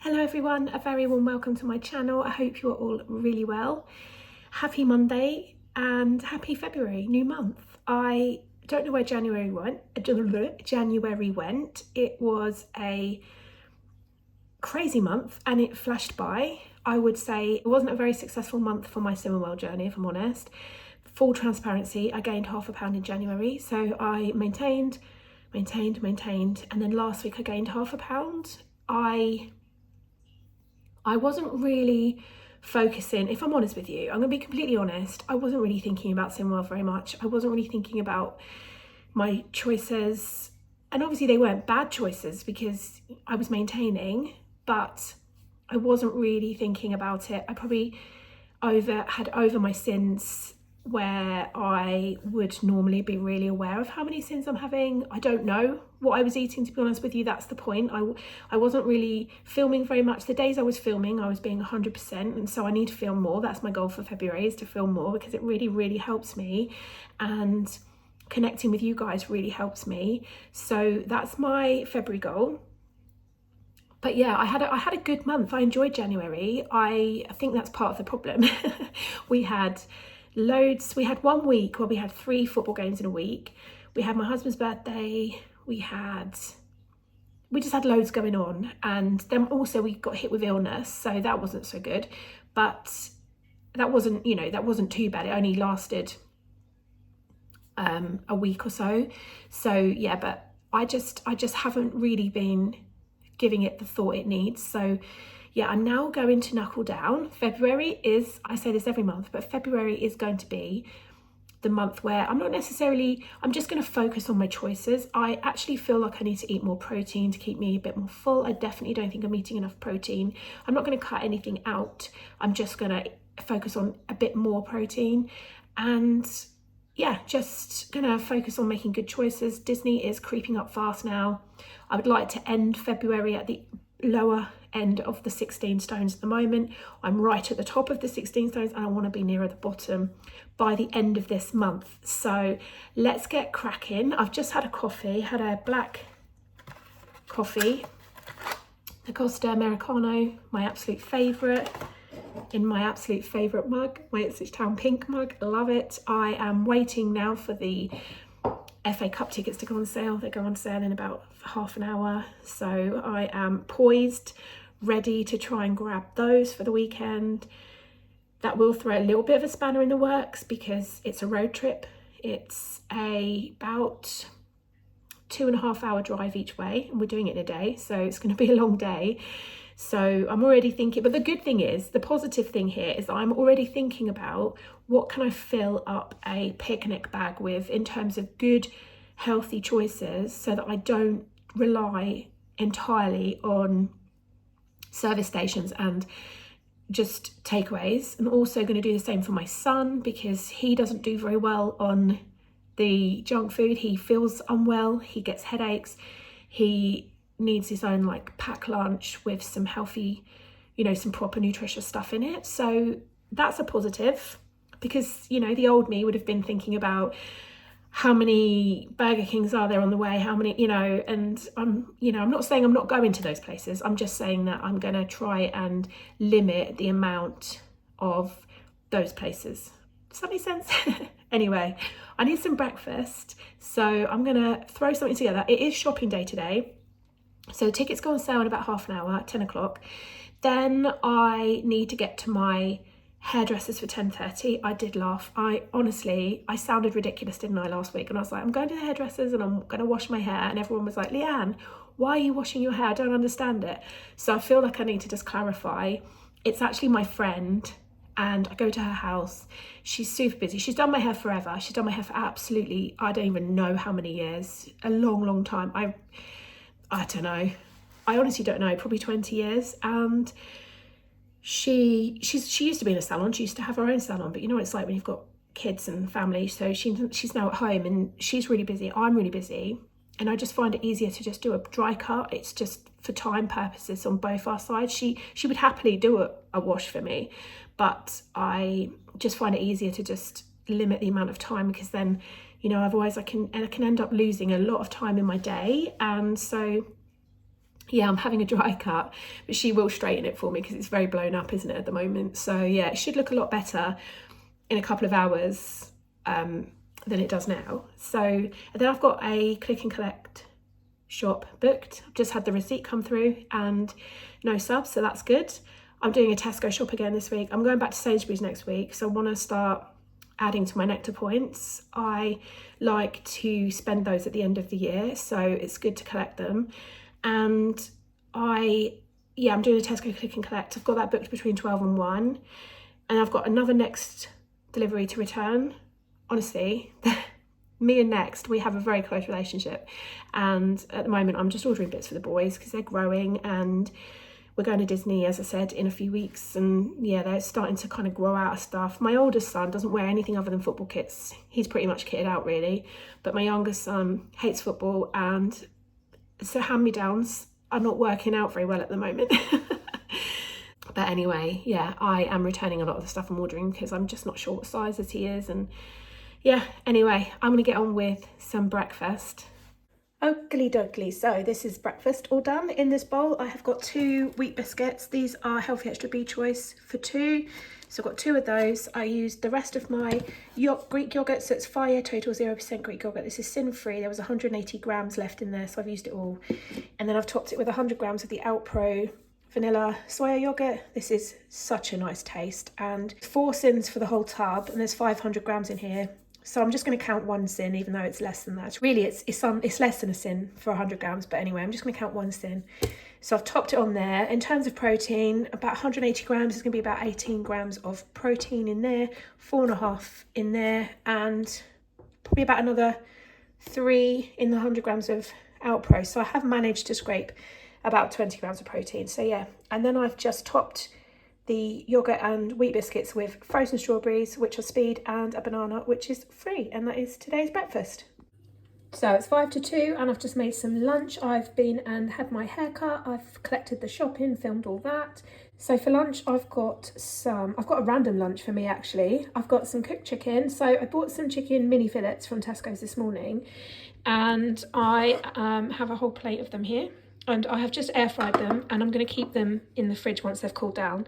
Hello everyone, a very warm welcome to my channel. I hope you are all really well. Happy Monday and happy February, new month. I don't know where January went. It was a crazy month and it flashed by. I would say it wasn't a very successful month for my Slimming journey, if I'm honest. Full transparency, I gained £0.5 in January, so I maintained, and then last week I gained £0.5. I wasn't really focusing, if I'm honest with you, I'm going to be completely honest, I wasn't really thinking about Slimming very much. I wasn't really thinking about my choices, and obviously they weren't bad choices because I was maintaining, but I wasn't really thinking about it. I probably had over my sins, where I would normally be really aware of how many sins I'm having. I don't know what I was eating, to be honest with you. That's the point. I wasn't really filming very much. The days I was filming, I was being 100%, and so I need to film more. That's my goal for February, is to film more, because it really helps me, and connecting with you guys really helps me. So that's my February goal. But yeah, I had a good month. I enjoyed January. I think that's part of the problem. We had 1 week where we had 3 football games in a week. We had my husband's birthday. We just had loads going on, and then also we got hit with illness, so that wasn't so good. But that wasn't too bad. It only lasted a week or so. So yeah, but I just haven't really been giving it the thought it needs. So yeah, I'm now going to knuckle down. February is, I say this every month, but February is going to be the month where I'm just going to focus on my choices. I actually feel like I need to eat more protein to keep me a bit more full. I definitely don't think I'm eating enough protein. I'm not going to cut anything out. I'm just going to focus on a bit more protein, and yeah, just going to focus on making good choices. Disney is creeping up fast now. I would like to end February at the lower end of the 16 stones at the moment. I'm right at the top of the 16 stones, and I want to be nearer the bottom by the end of this month. So let's get cracking. I've just had a coffee, had a black coffee, the Costa Americano, my absolute favourite, in my absolute favourite mug, my Ipswich Town pink mug. Love it. I am waiting now for the FA Cup tickets to go on sale. They go on sale in about half an hour, so I am poised, ready to try and grab those for the weekend. That will throw a little bit of a spanner in the works because it's a road trip. It's about 2.5 hour drive each way, and we're doing it in a day, so it's going to be a long day. So I'm already thinking, but the good thing is, the positive thing here is I'm already thinking about what can I fill up a picnic bag with in terms of good, healthy choices, so that I don't rely entirely on service stations and just takeaways. I'm also going to do the same for my son, because he doesn't do very well on the junk food. He feels unwell, he gets headaches, he needs his own like pack lunch with some healthy, some proper nutritious stuff in it. So that's a positive, because the old me would have been thinking about how many Burger Kings are there on the way, how many, and I'm not saying I'm not going to those places. I'm just saying that I'm going to try and limit the amount of those places. Does that make sense? Anyway, I need some breakfast, so I'm going to throw something together. It is shopping day today, so tickets go on sale in about half an hour, 10 o'clock. Then I need to get to my hairdressers for 10:30. I did laugh. I sounded ridiculous, didn't I, last week? And I was like, I'm going to the hairdressers and I'm going to wash my hair. And everyone was like, Leanne, why are you washing your hair? I don't understand it. So I feel like I need to just clarify. It's actually my friend, and I go to her house. She's super busy. She's done my hair forever. She's done my hair for absolutely, I don't even know how many years. A long time. I don't know. I honestly don't know, probably 20 years. And she used to be in a salon. She used to have her own salon, but you know what it's like when you've got kids and family. So she's now at home, and she's really busy. I'm really busy, and I just find it easier to just do a dry cut. It's just for time purposes on both our sides. She would happily do a wash for me, but I just find it easier to just limit the amount of time, because then otherwise I can end up losing a lot of time in my day. And so yeah, I'm having a dry cut, but she will straighten it for me because it's very blown up, isn't it, at the moment? So yeah, it should look a lot better in a couple of hours than it does now. So, and then I've got a click and collect shop booked. I've just had the receipt come through and no subs, so that's good. I'm doing a Tesco shop again this week. I'm going back to Sainsbury's next week, so I want to start adding to my Nectar points. I like to spend those at the end of the year, so it's good to collect them. And I'm doing a Tesco click and collect. I've got that booked between 12 and 1, and I've got another Next delivery to return. Honestly, me and Next, we have a very close relationship, and at the moment I'm just ordering bits for the boys because they're growing, and we're going to Disney, as I said, in a few weeks, and yeah, they're starting to kind of grow out of stuff. My oldest son doesn't wear anything other than football kits. He's pretty much kitted out really, but my youngest son hates football, and so hand-me-downs are not working out very well at the moment. But anyway, yeah, I am returning a lot of the stuff I'm ordering because I'm just not sure what sizes he is. And yeah, anyway, I'm going to get on with some breakfast. Oakley dokley, so this is breakfast all done. In this bowl I have got 2 wheat biscuits. These are Healthy Extra B Choice for 2, so I've got 2 of those. I used the rest of my Greek yoghurt, so it's fire total 0% Greek yoghurt. This is sin free. There was 180 grams left in there, so I've used it all. And then I've topped it with 100 grams of the Outpro vanilla soya yogurt. This is such a nice taste, and 4 sins for the whole tub, and there's 500 grams in here. So I'm just going to count 1 sin, even though it's less than that. Really, it's less than a sin for 100 grams, but anyway, I'm just going to count 1 sin. So I've topped it on there. In terms of protein, about 180 grams is going to be about 18 grams of protein in there, 4.5 in there, and probably about another 3 in the 100 grams of Outpro. So I have managed to scrape about 20 grams of protein. So yeah, and then I've just topped the yogurt and wheat biscuits with frozen strawberries, which are speed, and a banana, which is free, and that is today's breakfast. So it's 5 to 2, and I've just made some lunch. I've been and had my hair cut. I've collected the shopping, filmed all that. So for lunch, I've got a random lunch for me actually. I've got some cooked chicken. So I bought some chicken mini fillets from Tesco's this morning, and I have a whole plate of them here. And I have just air fried them, and I'm going to keep them in the fridge once they've cooled down.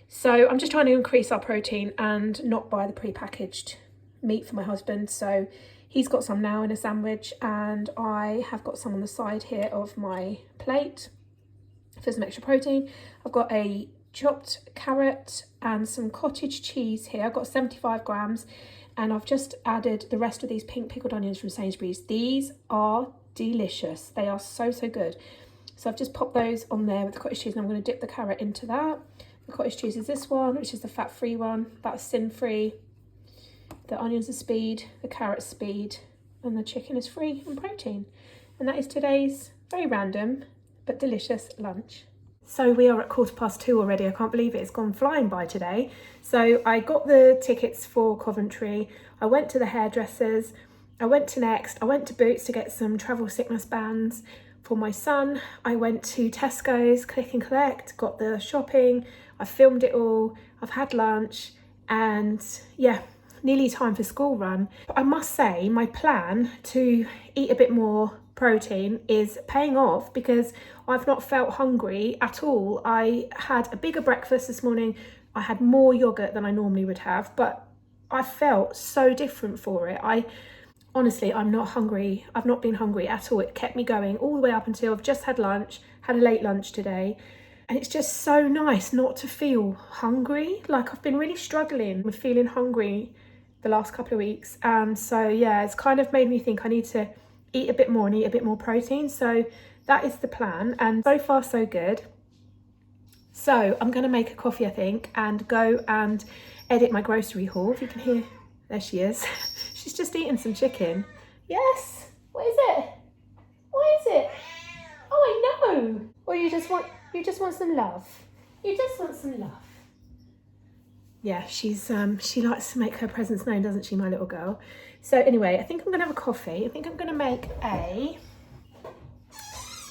So I'm just trying to increase our protein and not buy the pre-packaged meat for my husband. So he's got some now in a sandwich, and I have got some on the side here of my plate for some extra protein. I've got a chopped carrot and some cottage cheese here. I've got 75 grams, and I've just added the rest of these pink pickled onions from Sainsbury's. These are delicious. They are so good. So I've just popped those on there with the cottage cheese, and I'm going to dip the carrot into that. The cottage cheese is this one, which is the fat-free one. That's sin-free. The onions are speed, the carrot's speed, and the chicken is free and protein. And that is today's very random but delicious lunch. So we are at 2:15 already. I can't believe it. It's gone flying by today. So I got the tickets for Coventry. I went to the hairdressers. I went to Next. I went to Boots to get some travel sickness bands for my son. I went to Tesco's, click and collect, got the shopping. I filmed it all. I've had lunch, and yeah, nearly time for school run. But I must say, my plan to eat a bit more protein is paying off because I've not felt hungry at all. I had a bigger breakfast this morning. I had more yogurt than I normally would have, but I felt so different for it. Honestly, I'm not hungry. I've not been hungry at all. It kept me going all the way up until I've just had lunch, had a late lunch today. And it's just so nice not to feel hungry. Like, I've been really struggling with feeling hungry the last couple of weeks. And so, yeah, it's kind of made me think I need to eat a bit more and eat a bit more protein. So that is the plan. And so far, so good. So I'm going to make a coffee, I think, and go and edit my grocery haul. If you can hear, there she is. She's just eating some chicken. Yes. What is it? What is it? Oh, I know. Or you just want some love. You just want some love. Yeah, she likes to make her presence known, doesn't she, my little girl? So anyway, I think I'm gonna have a coffee. I think I'm gonna make a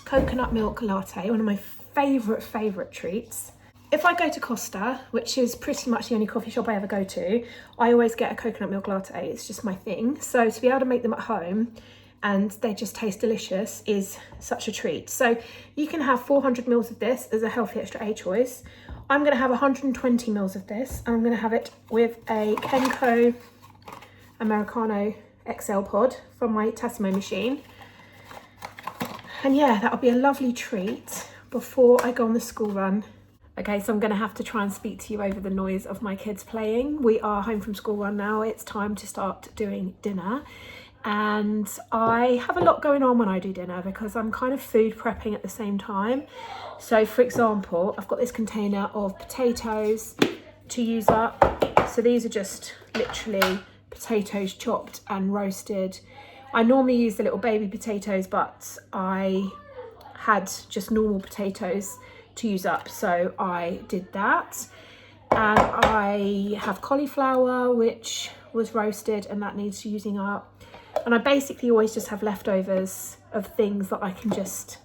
coconut milk latte, one of my favorite treats. If I go to Costa, which is pretty much the only coffee shop I ever go to, I always get a coconut milk latte. It's just my thing. So to be able to make them at home and they just taste delicious is such a treat. So you can have 400 mils of this as a healthy extra A choice. I'm going to have 120 mils of this, and I'm going to have it with a Kenco Americano XL pod from my Tassimo machine. And yeah, that'll be a lovely treat before I go on the school run. Okay, so I'm going to have to try and speak to you over the noise of my kids playing. We are home from school run now. It's time to start doing dinner. And I have a lot going on when I do dinner because I'm kind of food prepping at the same time. So for example, I've got this container of potatoes to use up. So these are just literally potatoes chopped and roasted. I normally use the little baby potatoes, but I had just normal potatoes to use up, so I did that. And I have cauliflower, which was roasted, and that needs using up. And I basically always just have leftovers of things that I can just,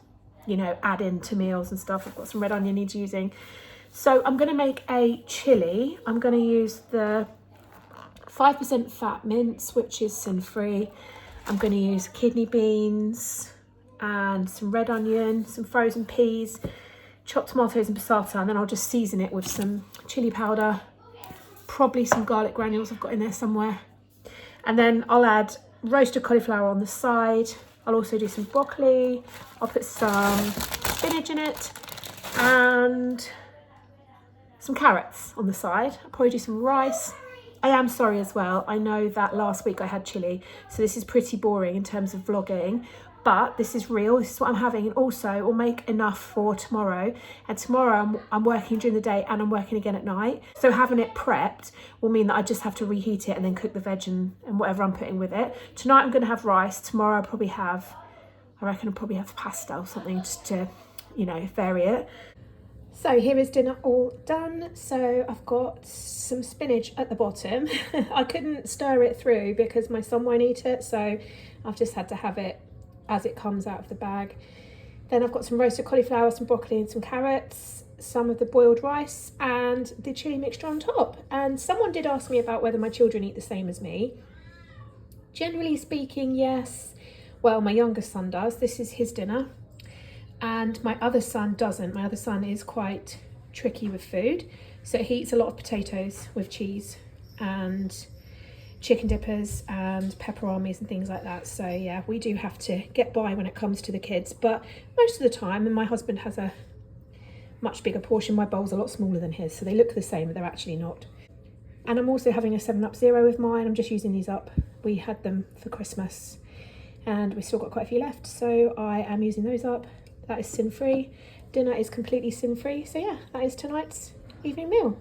you know, add into meals and stuff. I've got some red onion needs using. So I'm going to make a chili. I'm going to use the 5% fat mince, which is sin-free. I'm going to use kidney beans and some red onion, some frozen peas, chopped tomatoes and passata, and then I'll just season it with some chili powder, probably some garlic granules I've got in there somewhere. And then I'll add roasted cauliflower on the side. I'll also do some broccoli. I'll put some spinach in it and some carrots on the side. I'll probably do some rice. I am sorry as well. I know that last week I had chili, so this is pretty boring in terms of vlogging, but this is real. This is what I'm having, and also it will make enough for tomorrow. And tomorrow I'm working during the day and I'm working again at night. So having it prepped will mean that I just have to reheat it and then cook the veg and whatever I'm putting with it. Tonight I'm going to have rice. Tomorrow I'll probably have, I reckon I'll probably have pasta or something just to, you know, vary it. So here is dinner all done. So I've got some spinach at the bottom. I couldn't stir it through because my son won't eat it, so I've just had to have it as it comes out of the bag. Then I've got some roasted cauliflower, some broccoli and some carrots, some of the boiled rice and the chili mixture on top. And someone did ask me about whether my children eat the same as me. Generally speaking, yes. Well, my youngest son does. This is his dinner. And my other son doesn't. My other son is quite tricky with food. So he eats a lot of potatoes with cheese and chicken dippers and pepperonis and things like that. So yeah, we do have to get by when it comes to the kids. But most of the time, and my husband has a much bigger portion. My bowl's a lot smaller than his. So they look the same, but they're actually not. And I'm also having a 7-Up Zero with mine. I'm just using these up. We had them for Christmas and we still got quite a few left. So I am using those up. That is sin-free. Dinner is completely sin-free. So yeah, that is tonight's evening meal.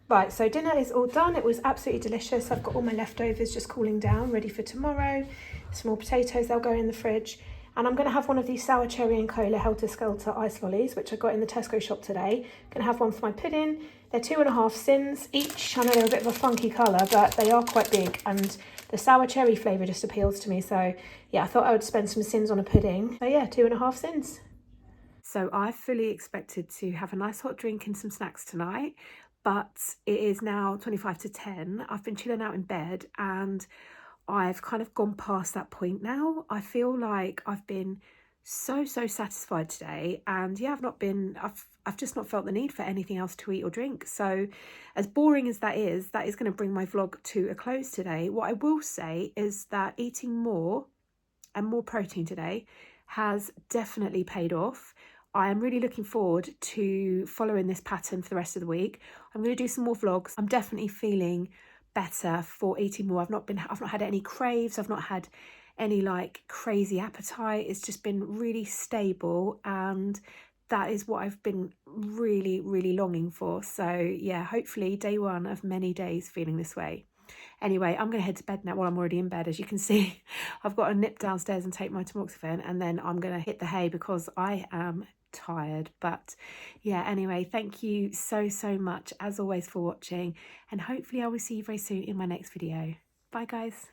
Right, so dinner is all done. It was absolutely delicious. I've got all my leftovers just cooling down, ready for tomorrow. Some more potatoes, they'll go in the fridge. And I'm going to have one of these sour cherry and cola Helter Skelter ice lollies, which I got in the Tesco shop today. Going to have one for my pudding. They're 2.5 sins each. I know they're a bit of a funky colour, but they are quite big. And the sour cherry flavour just appeals to me. So yeah, I thought I would spend some sins on a pudding. So yeah, 2.5 sins. So I fully expected to have a nice hot drink and some snacks tonight, but it is now 25 to 10. I've been chilling out in bed and I've kind of gone past that point now. I feel like I've been so satisfied today, and yeah, I've just not felt the need for anything else to eat or drink. So as boring as that is going to bring my vlog to a close today. What I will say is that eating more and more protein today has definitely paid off. I am really looking forward to following this pattern for the rest of the week. I'm going to do some more vlogs. I'm definitely feeling better for eating more. I've not had any craves. I've not had any like crazy appetite. It's just been really stable, and that is what I've been really longing for. So yeah, hopefully day one of many days feeling this way. Anyway, I'm going to head to bed now. Well, I'm already in bed, as you can see. I've got to nip downstairs and take my tamoxifen, and then I'm going to hit the hay because I am tired. But yeah, anyway, thank you so much as always for watching, and hopefully I will see you very soon in my next video. Bye guys.